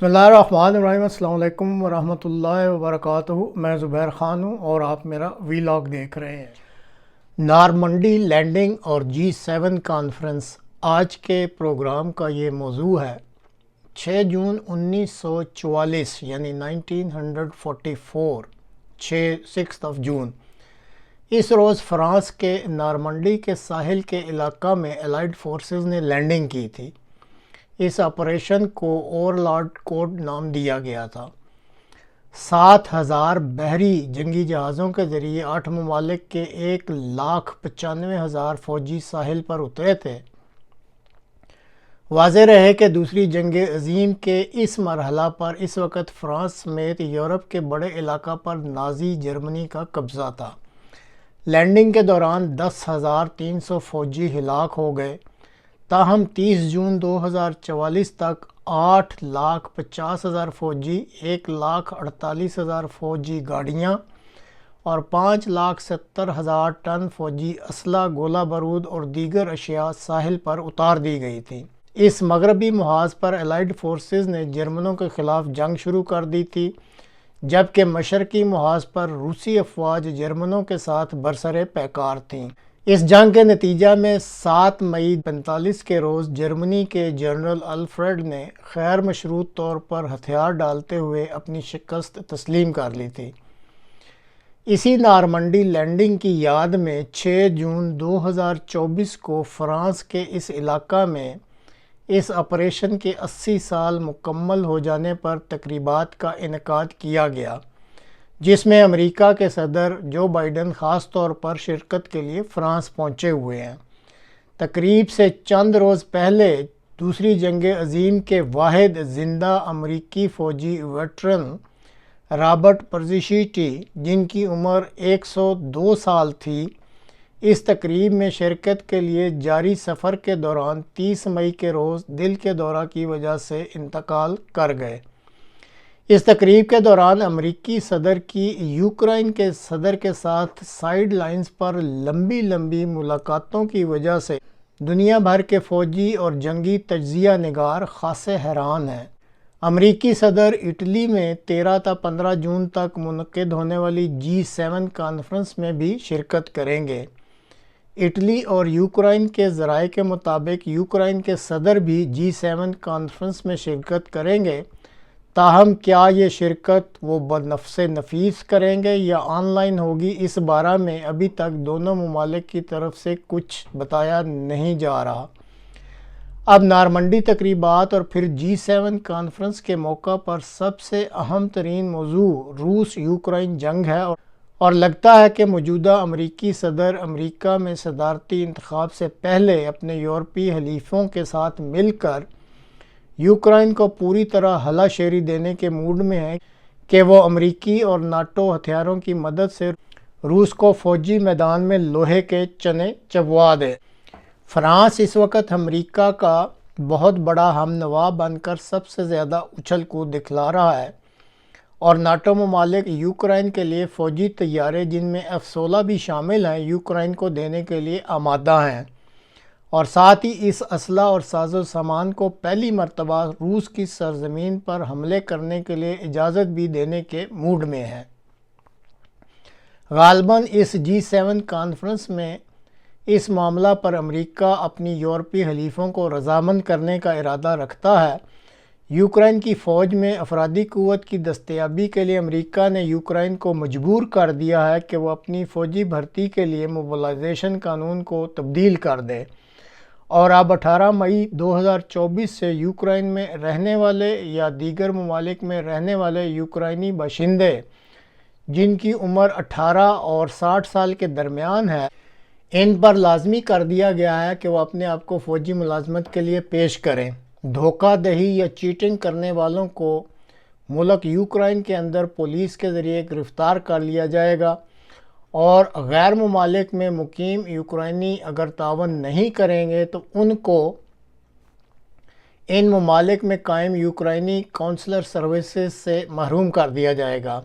بسم اللہ الرحمن الرحیم۔ السلام علیکم ورحمۃ اللہ وبرکاتہ۔ میں زبیر خان ہوں اور آپ میرا ویلاگ دیکھ رہے ہیں۔ نارمنڈی لینڈنگ اور G7 کانفرنس آج کے پروگرام کا یہ موضوع ہے۔ 6 جون 1944 یعنی 1944 6 جون، اس روز فرانس کے نارمنڈی کے ساحل کے علاقہ میں الائیڈ فورسز نے لینڈنگ کی تھی۔ اس آپریشن کو اورلارڈ کوڈ نام دیا گیا تھا۔ 7,000 بحری جنگی جہازوں کے ذریعے 8 ممالک کے 1,95,000 فوجی ساحل پر اترے تھے۔ واضح رہے کہ دوسری جنگ عظیم کے اس مرحلہ پر اس وقت فرانس سمیت یورپ کے بڑے علاقہ پر نازی جرمنی کا قبضہ تھا۔ لینڈنگ کے دوران 10,300 فوجی ہلاک ہو گئے۔ تاہم 30 جون 2044 تک 8,50,000 فوجی، 1,48,000 فوجی گاڑیاں اور 5,70,000 ٹن فوجی اسلحہ، گولہ بارود اور دیگر اشیاء ساحل پر اتار دی گئی تھی۔ اس مغربی محاذ پر الائیڈ فورسز نے جرمنوں کے خلاف جنگ شروع کر دی تھی، جبکہ مشرقی محاذ پر روسی افواج جرمنوں کے ساتھ برسر پیکار تھیں۔ اس جنگ کے نتیجہ میں 7 مئی 1945 کے روز جرمنی کے جنرل الفریڈ نے غیر مشروط طور پر ہتھیار ڈالتے ہوئے اپنی شکست تسلیم کر لی تھی۔ اسی نارمنڈی لینڈنگ کی یاد میں 6 جون 2024 کو فرانس کے اس علاقہ میں اس آپریشن کے 80 سال مکمل ہو جانے پر تقریبات کا انعقاد کیا گیا، جس میں امریکہ کے صدر جو بائیڈن خاص طور پر شرکت کے لیے فرانس پہنچے ہوئے ہیں۔ تقریب سے چند روز پہلے دوسری جنگ عظیم کے واحد زندہ امریکی فوجی ویٹرن رابرٹ پرزیشیٹی، جن کی عمر 102 سال تھی، اس تقریب میں شرکت کے لیے جاری سفر کے دوران 30 مئی کے روز دل کے دورہ کی وجہ سے انتقال کر گئے۔ اس تقریب کے دوران امریکی صدر کی یوکرائن کے صدر کے ساتھ سائیڈ لائنز پر لمبی ملاقاتوں کی وجہ سے دنیا بھر کے فوجی اور جنگی تجزیہ نگار خاصے حیران ہیں۔ امریکی صدر اٹلی میں 13 تا 15 جون تک منعقد ہونے والی G7 کانفرنس میں بھی شرکت کریں گے۔ اٹلی اور یوکرائن کے ذرائع کے مطابق یوکرائن کے صدر بھی G7 کانفرنس میں شرکت کریں گے۔ تاہم کیا یہ شرکت وہ بنفس نفیس کریں گے یا آن لائن ہوگی، اس بارے میں ابھی تک دونوں ممالک کی طرف سے کچھ بتایا نہیں جا رہا۔ اب نارمنڈی تقریبات اور پھر G7 کانفرنس کے موقع پر سب سے اہم ترین موضوع روس یوکرائن جنگ ہے، اور لگتا ہے کہ موجودہ امریکی صدر امریکہ میں صدارتی انتخاب سے پہلے اپنے یورپی حلیفوں کے ساتھ مل کر یوکرائن کو پوری طرح ہلا شیری دینے کے موڈ میں ہے کہ وہ امریکی اور ناٹو ہتھیاروں کی مدد سے روس کو فوجی میدان میں لوہے کے چنے چبوا دے۔ فرانس اس وقت امریکہ کا بہت بڑا ہم نوا بن کر سب سے زیادہ اچھل کود دکھلا رہا ہے، اور ناٹو ممالک یوکرائن کے لیے فوجی طیارے، جن میں F-16 بھی شامل ہیں، یوکرائن کو دینے کے لیے آمادہ ہیں، اور ساتھ ہی اس اسلحہ اور ساز و سامان کو پہلی مرتبہ روس کی سرزمین پر حملے کرنے کے لیے اجازت بھی دینے کے موڈ میں ہے۔ غالباً اس G7 کانفرنس میں اس معاملہ پر امریکہ اپنی یورپی حلیفوں کو رضامند کرنے کا ارادہ رکھتا ہے۔ یوکرائن کی فوج میں افرادی قوت کی دستیابی کے لیے امریکہ نے یوکرائن کو مجبور کر دیا ہے کہ وہ اپنی فوجی بھرتی کے لیے موبلائزیشن قانون کو تبدیل کر دے، اور اب 18 مئی 2024 سے یوکرائن میں رہنے والے یا دیگر ممالک میں رہنے والے یوکرائنی باشندے جن کی عمر 18 اور 60 سال کے درمیان ہے، ان پر لازمی کر دیا گیا ہے کہ وہ اپنے آپ کو فوجی ملازمت کے لیے پیش کریں۔ دھوکہ دہی یا چیٹنگ کرنے والوں کو ملک یوکرائن کے اندر پولیس کے ذریعے گرفتار کر لیا جائے گا، اور غیر ممالک میں مقیم یوکرائنی اگر تعاون نہیں کریں گے تو ان کو ان ممالک میں قائم یوکرائنی کونسلر سروسز سے محروم کر دیا جائے گا۔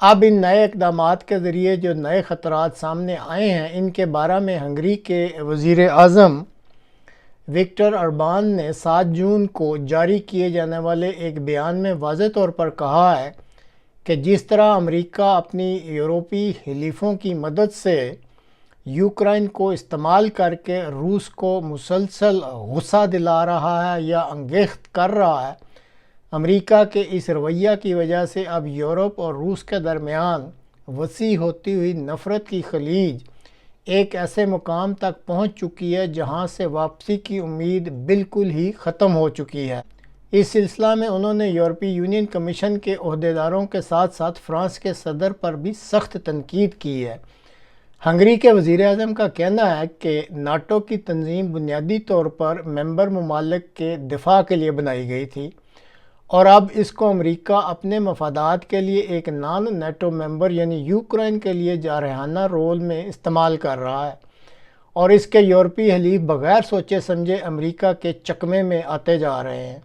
اب ان نئے اقدامات کے ذریعے جو نئے خطرات سامنے آئے ہیں، ان کے بارے میں ہنگری کے وزیر اعظم وکٹر اربان نے 7 جون کو جاری کیے جانے والے ایک بیان میں واضح طور پر کہا ہے کہ جس طرح امریکہ اپنی یورپی حلیفوں کی مدد سے یوکرائن کو استعمال کر کے روس کو مسلسل غصہ دلا رہا ہے یا انگیخت کر رہا ہے، امریکہ کے اس رویہ کی وجہ سے اب یورپ اور روس کے درمیان وسیع ہوتی ہوئی نفرت کی خلیج ایک ایسے مقام تک پہنچ چکی ہے جہاں سے واپسی کی امید بالکل ہی ختم ہو چکی ہے۔ اس سلسلہ میں انہوں نے یورپی یونین کمیشن کے عہدیداروں کے ساتھ ساتھ فرانس کے صدر پر بھی سخت تنقید کی ہے۔ ہنگری کے وزیر اعظم کا کہنا ہے کہ ناٹو کی تنظیم بنیادی طور پر ممبر ممالک کے دفاع کے لیے بنائی گئی تھی، اور اب اس کو امریکہ اپنے مفادات کے لیے ایک نان نیٹو ممبر یعنی یوکرائن کے لیے جارحانہ رول میں استعمال کر رہا ہے، اور اس کے یورپی حلیف بغیر سوچے سمجھے امریکہ کے چکمے میں آتے جا رہے ہیں،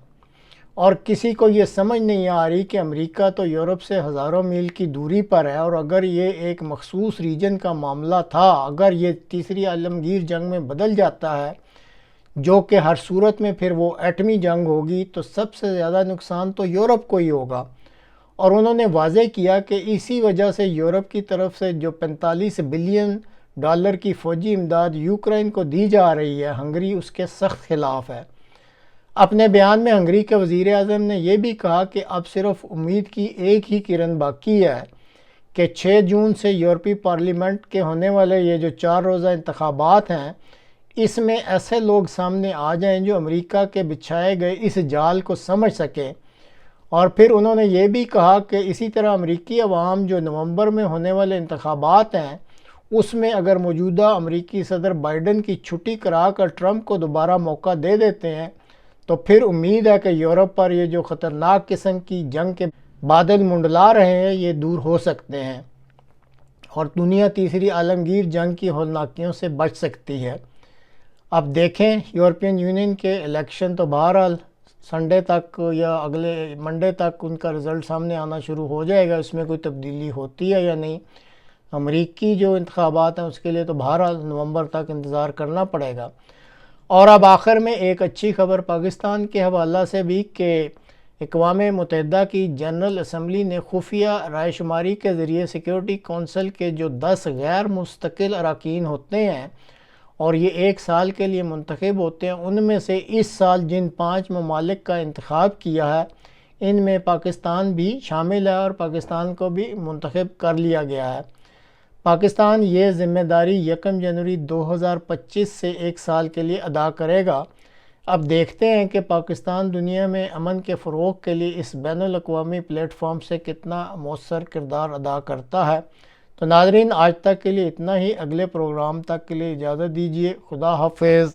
اور کسی کو یہ سمجھ نہیں آ رہی کہ امریکہ تو یورپ سے ہزاروں میل کی دوری پر ہے، اور اگر یہ ایک مخصوص ریجن کا معاملہ تھا، اگر یہ تیسری عالمگیر جنگ میں بدل جاتا ہے جو کہ ہر صورت میں پھر وہ ایٹمی جنگ ہوگی، تو سب سے زیادہ نقصان تو یورپ کو ہی ہوگا۔ اور انہوں نے واضح کیا کہ اسی وجہ سے یورپ کی طرف سے جو $45 بلین کی فوجی امداد یوکرائن کو دی جا رہی ہے، ہنگری اس کے سخت خلاف ہے۔ اپنے بیان میں ہنگری کے وزیر اعظم نے یہ بھی کہا کہ اب صرف امید کی ایک ہی کرن باقی ہے کہ 6 جون سے یورپی پارلیمنٹ کے ہونے والے یہ جو 4 روزہ انتخابات ہیں، اس میں ایسے لوگ سامنے آ جائیں جو امریکہ کے بچھائے گئے اس جال کو سمجھ سکیں۔ اور پھر انہوں نے یہ بھی کہا کہ اسی طرح امریکی عوام جو نومبر میں ہونے والے انتخابات ہیں، اس میں اگر موجودہ امریکی صدر بائیڈن کی چھٹی کرا کر ٹرمپ کو دوبارہ موقع دے دیتے ہیں تو پھر امید ہے کہ یورپ پر یہ جو خطرناک قسم کی جنگ کے بادل منڈلا رہے ہیں یہ دور ہو سکتے ہیں، اور دنیا تیسری عالمگیر جنگ کی ہولناکیوں سے بچ سکتی ہے۔ اب دیکھیں، یورپین یونین کے الیکشن تو بہرحال سنڈے تک یا اگلے منڈے تک ان کا رزلٹ سامنے آنا شروع ہو جائے گا، اس میں کوئی تبدیلی ہوتی ہے یا نہیں۔ امریکی جو انتخابات ہیں اس کے لیے تو بہرحال نومبر تک انتظار کرنا پڑے گا۔ اور اب آخر میں ایک اچھی خبر پاکستان کے حوالہ سے بھی کہ اقوام متحدہ کی جنرل اسمبلی نے خفیہ رائے شماری کے ذریعے سیکیورٹی کونسل کے جو 10 غیر مستقل اراکین ہوتے ہیں اور یہ 1 سال کے لیے منتخب ہوتے ہیں، ان میں سے اس سال جن 5 ممالک کا انتخاب کیا ہے ان میں پاکستان بھی شامل ہے، اور پاکستان کو بھی منتخب کر لیا گیا ہے۔ پاکستان یہ ذمہ داری 1 جنوری 2025 سے 1 سال کے لیے ادا کرے گا۔ اب دیکھتے ہیں کہ پاکستان دنیا میں امن کے فروغ کے لیے اس بین الاقوامی پلیٹ فارم سے کتنا مؤثر کردار ادا کرتا ہے۔ تو ناظرین، آج تک کے لیے اتنا ہی، اگلے پروگرام تک کے لیے اجازت دیجیے۔ خدا حافظ۔